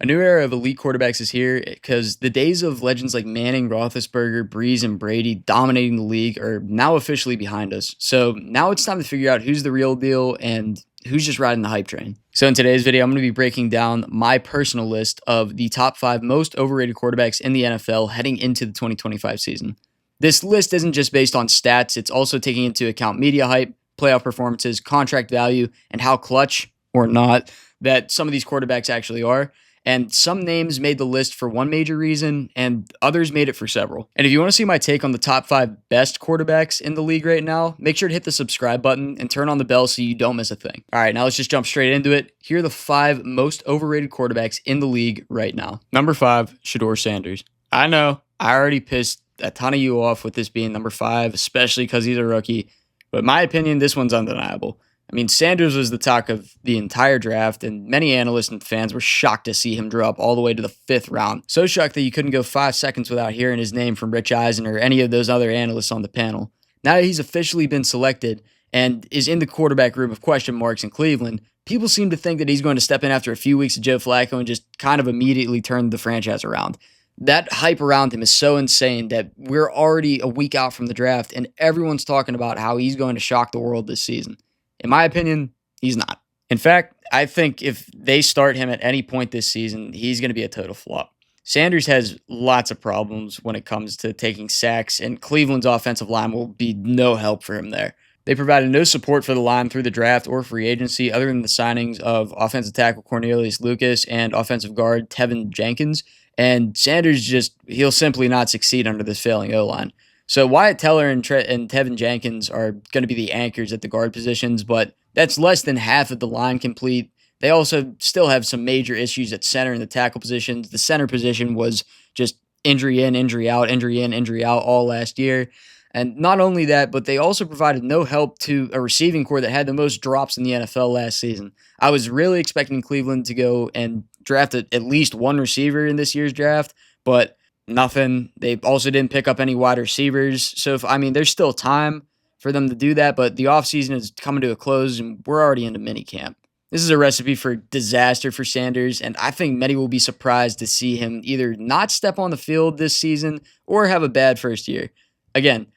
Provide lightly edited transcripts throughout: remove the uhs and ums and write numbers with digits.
A new era of elite quarterbacks is here because the days of legends like Manning, Roethlisberger, Breeze, and Brady dominating the league are now officially behind us. So now it's time to figure out who's the real deal and who's just riding the hype train. So in today's video, I'm going to be breaking down my personal list of the top 5 most overrated quarterbacks in the NFL heading into the 2025 season. This list isn't just based on stats, it's also taking into account media hype, playoff performances, contract value, and how clutch or not that some of these quarterbacks actually are. And some names made the list for one major reason, and others made it for several. And if you want to see my take on the top 5 best quarterbacks in the league right now, make sure to hit the subscribe button and turn on the bell so you don't miss a thing. All right, now let's just jump straight into it. Here are the 5 most overrated quarterbacks in the league right now. Number 5, Shedeur Sanders. I know, I already pissed a ton of you off with this being number 5, especially because he's a rookie. But in my opinion, this one's undeniable. I mean, Sanders was the talk of the entire draft, and many analysts and fans were shocked to see him drop all the way to the 5th round. So shocked that you couldn't go 5 seconds without hearing his name from Rich Eisen or any of those other analysts on the panel. Now that he's officially been selected and is in the quarterback room of question marks in Cleveland, people seem to think that he's going to step in after a few weeks of Joe Flacco and just kind of immediately turn the franchise around. That hype around him is so insane that we're already a week out from the draft, and everyone's talking about how he's going to shock the world this season. In my opinion, he's not. In fact, I think if they start him at any point this season, he's going to be a total flop. Sanders has lots of problems when it comes to taking sacks, and Cleveland's offensive line will be no help for him there. They provided no support for the line through the draft or free agency other than the signings of offensive tackle Cornelius Lucas and offensive guard Tevin Jenkins, and Sanders he'll simply not succeed under this failing O-line. So Wyatt Teller and Tevin Jenkins are going to be the anchors at the guard positions, but that's less than half of the line complete. They also still have some major issues at center and the tackle positions. The center position was just injury in, injury out, injury in, injury out all last year. And not only that, but they also provided no help to a receiving core that had the most drops in the NFL last season. I was really expecting Cleveland to go and draft at least one receiver in this year's draft, but nothing. They also didn't pick up any wide receivers. So, there's still time for them to do that, but the offseason is coming to a close and we're already into minicamp. This is a recipe for disaster for Sanders, and I think many will be surprised to see him either not step on the field this season or have a bad first year. Again,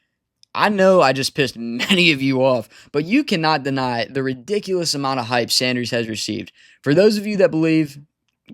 I know I just pissed many of you off, but you cannot deny the ridiculous amount of hype Sanders has received. For those of you that believe,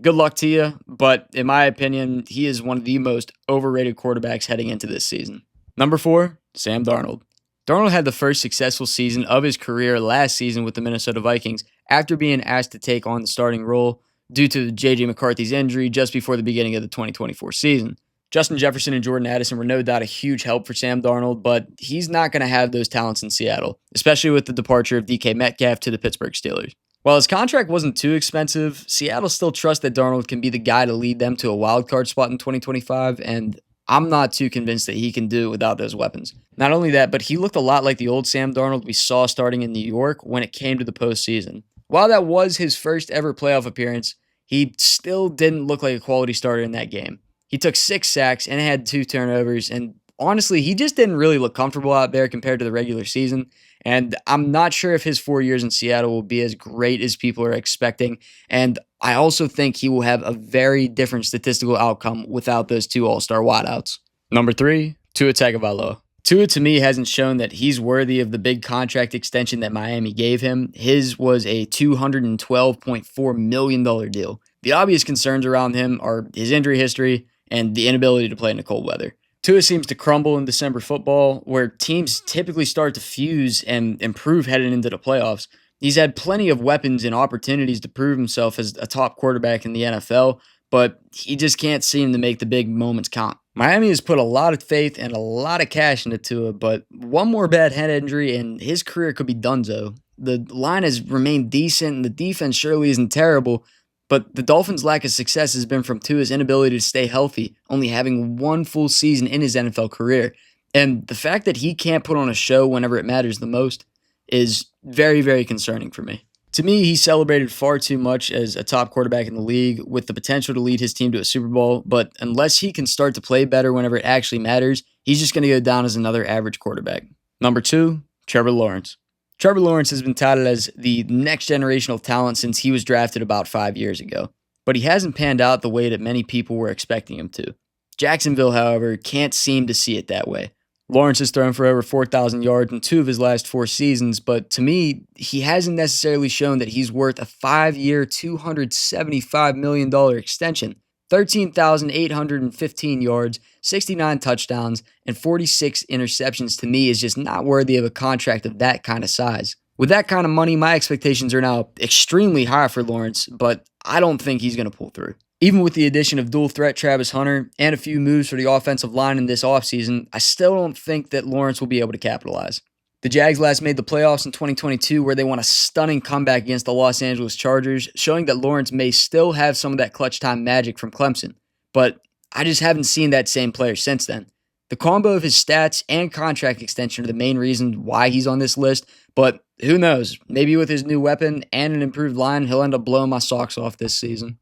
good luck to you, but in my opinion, he is one of the most overrated quarterbacks heading into this season. Number 4, Sam Darnold. Darnold had the first successful season of his career last season with the Minnesota Vikings after being asked to take on the starting role due to J.J. McCarthy's injury just before the beginning of the 2024 season. Justin Jefferson and Jordan Addison were no doubt a huge help for Sam Darnold, but he's not going to have those talents in Seattle, especially with the departure of DK Metcalf to the Pittsburgh Steelers. While his contract wasn't too expensive, Seattle still trusts that Darnold can be the guy to lead them to a wild card spot in 2025, and I'm not too convinced that he can do it without those weapons. Not only that, but he looked a lot like the old Sam Darnold we saw starting in New York when it came to the postseason. While that was his first ever playoff appearance, he still didn't look like a quality starter in that game. He took 6 sacks and had 2 turnovers, and honestly, he just didn't really look comfortable out there compared to the regular season. And I'm not sure if his 4 years in Seattle will be as great as people are expecting. And I also think he will have a very different statistical outcome without those 2 all-star wideouts. Number 3, Tua Tagovailoa. Tua, to me, hasn't shown that he's worthy of the big contract extension that Miami gave him. His was a $212.4 million deal. The obvious concerns around him are his injury history and the inability to play in the cold weather. Tua seems to crumble in December football, where teams typically start to fuse and improve heading into the playoffs. He's had plenty of weapons and opportunities to prove himself as a top quarterback in the NFL, but he just can't seem to make the big moments count. Miami has put a lot of faith and a lot of cash into Tua, but one more bad head injury and his career could be donezo. The line has remained decent and the defense surely isn't terrible, but the Dolphins' lack of success has been from Tua's inability to stay healthy, only having 1 full season in his NFL career. And the fact that he can't put on a show whenever it matters the most is very, very concerning for me. To me, he celebrated far too much as a top quarterback in the league with the potential to lead his team to a Super Bowl, but unless he can start to play better whenever it actually matters, he's just going to go down as another average quarterback. Number 2, Trevor Lawrence. Trevor Lawrence has been touted as the next generational talent since he was drafted about 5 years ago. but he hasn't panned out the way that many people were expecting him to. Jacksonville, however, can't seem to see it that way. Lawrence has thrown for over 4,000 yards in 2 of his last 4 seasons, but to me, he hasn't necessarily shown that he's worth a 5-year, $275 million extension. 13,815 yards, 69 touchdowns, and 46 interceptions to me is just not worthy of a contract of that kind of size. With that kind of money, my expectations are now extremely high for Lawrence, but I don't think he's going to pull through. Even with the addition of dual threat Travis Hunter and a few moves for the offensive line in this offseason, I still don't think that Lawrence will be able to capitalize. The Jags last made the playoffs in 2022 where they won a stunning comeback against the Los Angeles Chargers, showing that Lawrence may still have some of that clutch time magic from Clemson. But I just haven't seen that same player since then. The combo of his stats and contract extension are the main reasons why he's on this list, but who knows? Maybe with his new weapon and an improved line, he'll end up blowing my socks off this season.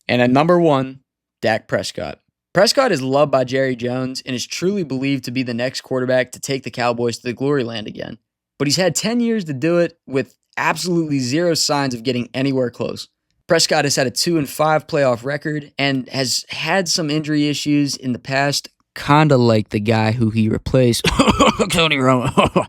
And at number 1, Dak Prescott. Prescott is loved by Jerry Jones and is truly believed to be the next quarterback to take the Cowboys to the glory land again. But he's had 10 years to do it with absolutely zero signs of getting anywhere close. Prescott has had a 2-5 playoff record and has had some injury issues in the past, kind of like the guy who he replaced, Tony Romo.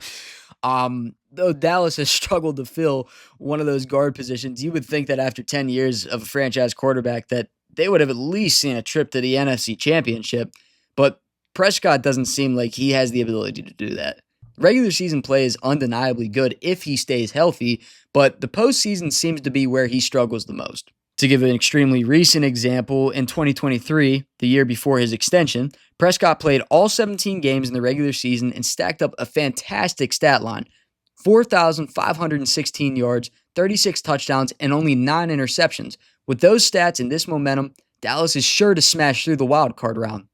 Though Dallas has struggled to fill one of those guard positions, you would think that after 10 years of a franchise quarterback that they would have at least seen a trip to the NFC Championship, but Prescott doesn't seem like he has the ability to do that. Regular season play is undeniably good if he stays healthy, but the postseason seems to be where he struggles the most. To give an extremely recent example, in 2023, the year before his extension, Prescott played all 17 games in the regular season and stacked up a fantastic stat line. 4,516 yards, 36 touchdowns, and only 9 interceptions. With those stats and this momentum, Dallas is sure to smash through the wild card round.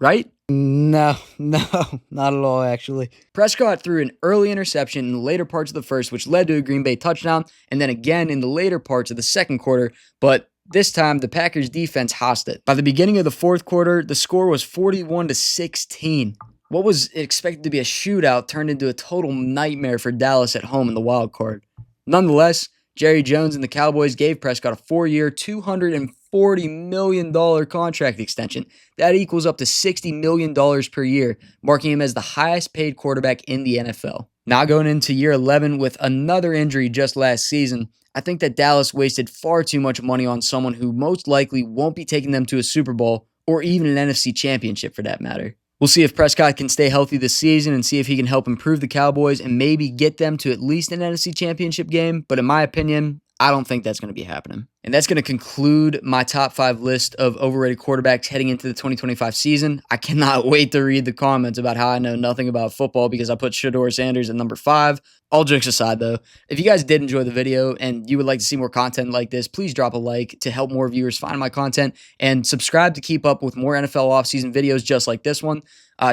Right? No, not at all, actually. Prescott threw an early interception in the later parts of the first, which led to a Green Bay touchdown, and then again in the later parts of the second quarter, but this time the Packers defense hossed it. By the beginning of the fourth quarter, the score was 41-16. What was expected to be a shootout turned into a total nightmare for Dallas at home in the wild card. Nonetheless, Jerry Jones and the Cowboys gave Prescott a 4-year, $240 million contract extension. That equals up to $60 million per year, marking him as the highest paid quarterback in the NFL. Now going into year 11 with another injury just last season, I think that Dallas wasted far too much money on someone who most likely won't be taking them to a Super Bowl or even an NFC Championship for that matter. We'll see if Prescott can stay healthy this season and see if he can help improve the Cowboys and maybe get them to at least an NFC Championship game. But in my opinion, I don't think that's going to be happening. And that's going to conclude my top 5 list of overrated quarterbacks heading into the 2025 season. I cannot wait to read the comments about how I know nothing about football because I put Shedeur Sanders at number 5. All jokes aside, though, if you guys did enjoy the video and you would like to see more content like this, please drop a like to help more viewers find my content and subscribe to keep up with more NFL offseason videos just like this one.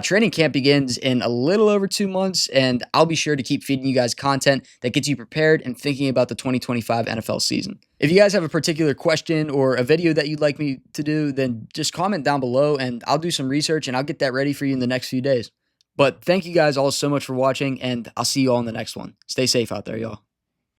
Training camp begins in a little over 2 months, and I'll be sure to keep feeding you guys content that gets you prepared and thinking about the 2025 NFL season. If you guys have a particular question or a video that you'd like me to do, then just comment down below, and I'll do some research, and I'll get that ready for you in the next few days. But thank you guys all so much for watching, and I'll see you all in the next one. Stay safe out there, y'all.